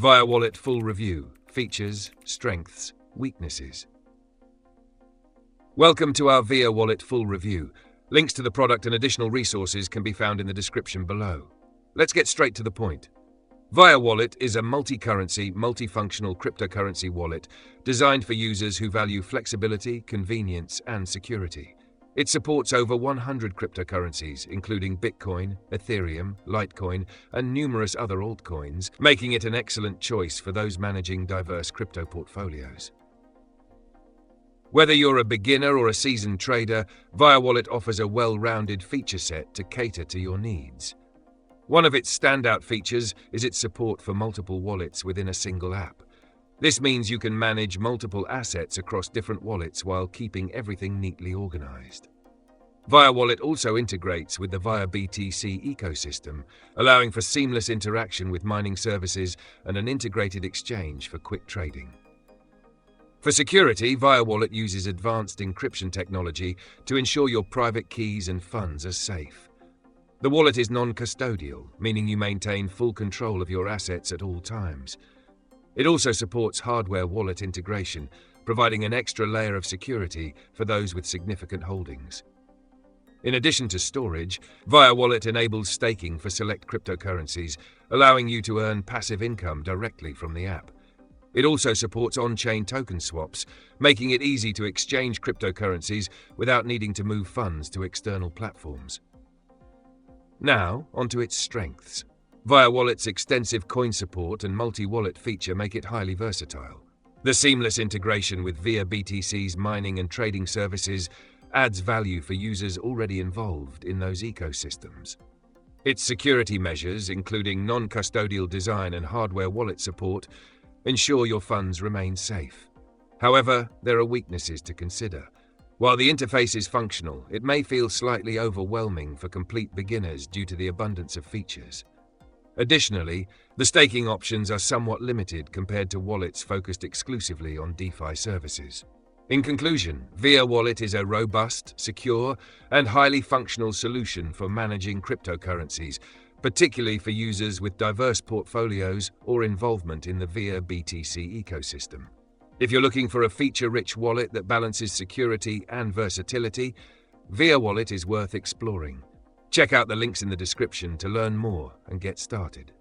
ViaWallet Full Review: Features, Strengths, Weaknesses. Welcome to our ViaWallet Full Review. Links to the product and additional resources can be found in the description below. Let's get straight to the point. ViaWallet is a multi-currency, multifunctional cryptocurrency wallet designed for users who value flexibility, convenience, and security. It supports over 100 cryptocurrencies, including Bitcoin, Ethereum, Litecoin, and numerous other altcoins, making it an excellent choice for those managing diverse crypto portfolios. Whether you're a beginner or a seasoned trader, ViaWallet offers a well-rounded feature set to cater to your needs. One of its standout features is its support for multiple wallets within a single app. This means you can manage multiple assets across different wallets while keeping everything neatly organized. ViaWallet also integrates with the ViaBTC ecosystem, allowing for seamless interaction with mining services and an integrated exchange for quick trading. For security, ViaWallet uses advanced encryption technology to ensure your private keys and funds are safe. The wallet is non-custodial, meaning you maintain full control of your assets at all times. It also supports hardware wallet integration, providing an extra layer of security for those with significant holdings. In addition to storage, ViaWallet enables staking for select cryptocurrencies, allowing you to earn passive income directly from the app. It also supports on-chain token swaps, making it easy to exchange cryptocurrencies without needing to move funds to external platforms. Now, onto its strengths. ViaWallet's extensive coin support and multi-wallet feature make it highly versatile. The seamless integration with ViaBTC's mining and trading services adds value for users already involved in those ecosystems. Its security measures, including non-custodial design and hardware wallet support, ensure your funds remain safe. However, there are weaknesses to consider. While the interface is functional, it may feel slightly overwhelming for complete beginners due to the abundance of features. Additionally, the staking options are somewhat limited compared to wallets focused exclusively on DeFi services. In conclusion, ViaWallet is a robust, secure, and highly functional solution for managing cryptocurrencies, particularly for users with diverse portfolios or involvement in the ViaBTC ecosystem. If you're looking for a feature-rich wallet that balances security and versatility, ViaWallet is worth exploring. Check out the links in the description to learn more and get started.